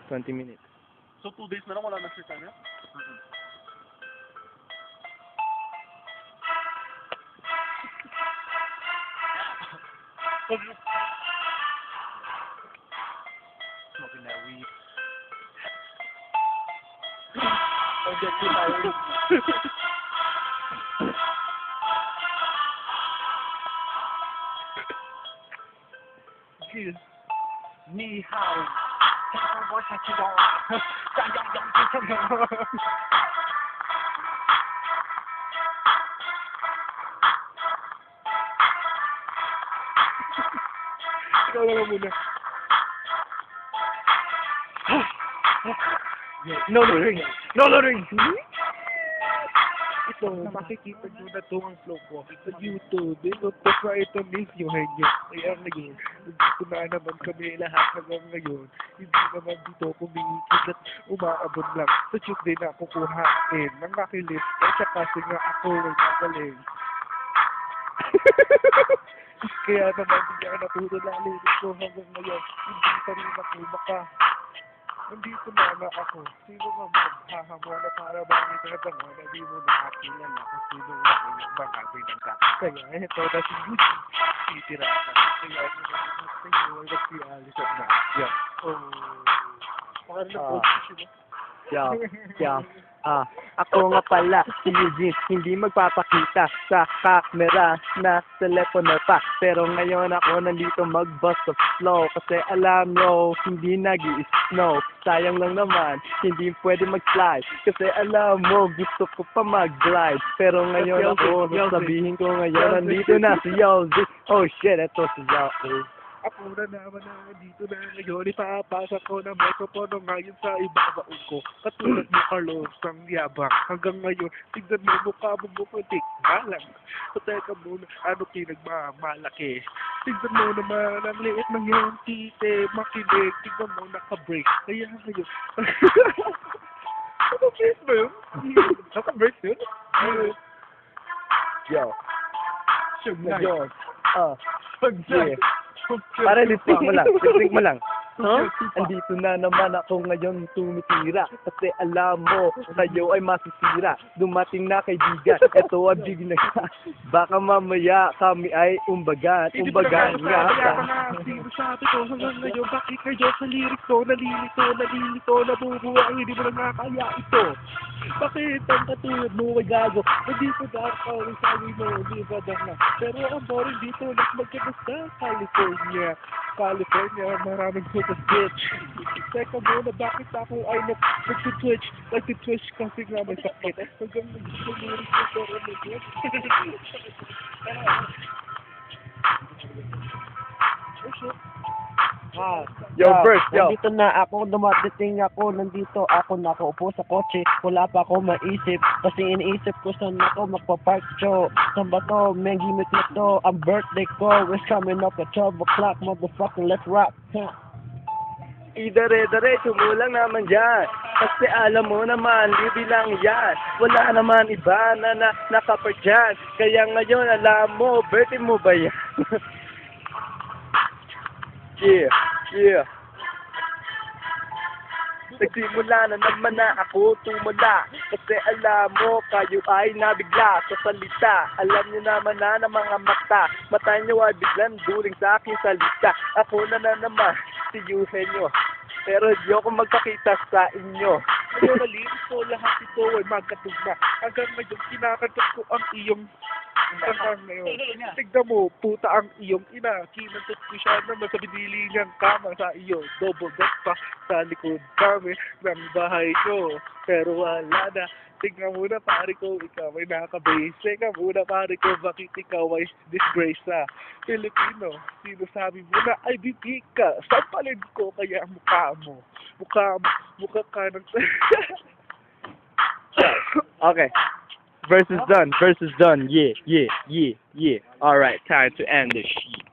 20 minutes. So 2 days na lang wala na si Tanya? Smoking that weed. Don't get too tired. Cheers. Ni hao. Ikaw naman muna. No loading. No loading. Ito, makikita nyo na ito ang flow ko sa YouTube. Ito, try ito reviewin nyo. Kaya ngayon, dito na naman kami lahat hanggang ngayon. Hindi naman dito kumikit at umaabot lang. Sa Tuesday na ako kuhain ng aking list. Kaya kasi nga ako ay magaling. Kaya naman hindi ako natutulali ko hanggang ngayon. Hindi pa rin ako baka. Nandito na ako. Sino nga maghahamon na para bakit na tango na di mo nakakilala kung sino nga yung mga binangka. Kaya ito na si Gucci. Titira ka. Kaya ito na si Gucci. Nagsialis at na. Yeah. Oh. Parang na-position mo. Ako nga pala, si Eugene, hindi magpapakita sa camera na telepono pa. Pero ngayon ako nandito mag-bust of flow. Kasi alam nyo, hindi nag-i-snow. Sayang lang naman, hindi pwede mag-slide. Kasi alam mo, gusto ko pa mag-glide. Pero ngayon ako, sabihin ko ngayon, nandito na si Yossi. Oh shit, eto si Yossi. Ako na naman na dito na ngayon, ipapasa ko ng microphone ngayon sa ibabaon ko. Katulad mo, Carlos, ang yabang. Hanggang ngayon, tignan mo mukha mo putik. Malang. So, teka muna, ano pinagmamalaki? Tignan mo naman, ang liit ng iyong tite, makinig. Tignan mo, naka-break. Kaya ngayon, naka-break ba yun? Naka-break yun? Yo, Siyog na yun. Yeah. Para lip-sync mo lang, lip-sync mo lang. Huh? Andito na naman ako ngayon tumitira. Kasi alam mo, sa'yo ay masisira. Dumating na kaibigan, ito ang big na. Baka mamaya kami ay umbagan nga. Sino sabi ko hanggang ngayon, bakit kayo sa lyrics ko, nalilito, nabubuhay, hindi mo na nakakaya ito. Bakit ang katulad mo ay gago? Hindi ko dahil kawin sabi mo, hindi ba na. Pero ang boring dito, magkabasta California, maraming super bitch. Teka muna, bakit ako ay nag-twitch? Nag-twitch kasi nga may sakit. Hanggang nag-lyrics ko, pero nag-twitch. Yo, first, yo. Nandito na ako, dumadating ako, nandito ako nakaupo sa kotse, wala pa ako maisip, kasi iniisip ko saan ako magpa-park show, saan ba to, may gimmick na to, ang birthday ko is coming up at 12 o'clock, motherfucker, let's rock. Idare-diretso mo lang naman dyan. Kasi alam mo naman, libi lang yan. Wala naman iba na nakapark dyan. Kaya ngayon, alam mo, birthday mo ba yan? Yeah. Nagsimula na naman na ako tumula. Kasi alam mo, kayo ay nabigla sa salita. Alam niyo naman na ng mga mata niyo ay biglang during sa aking salita. Ako na naman, si Eugenio. Pero di ako magpakita sa inyo. Ngayon, nalinis ko lahat ito ay magkatugma. Hanggang ngayon, kinakagat ko ang iyong hanggang ngayon. Tignan mo, puta ang iyong ina. Kinantot ko siya naman sa binili niyang kama sa iyo. Double deck pa sa likod kami ng bahay ko. Pero wala na. Tignan mo na, pare ko, ikaw ay nakabase. Tignan mo na, pare ko, bakit ikaw ay disgrace sa Pilipino? Sinasabi mo na, ay bibig ka. Sampalin ko kaya mukha mo. Mukha ka ng... Okay. Versus done. Yeah. Alright, time to end this shit.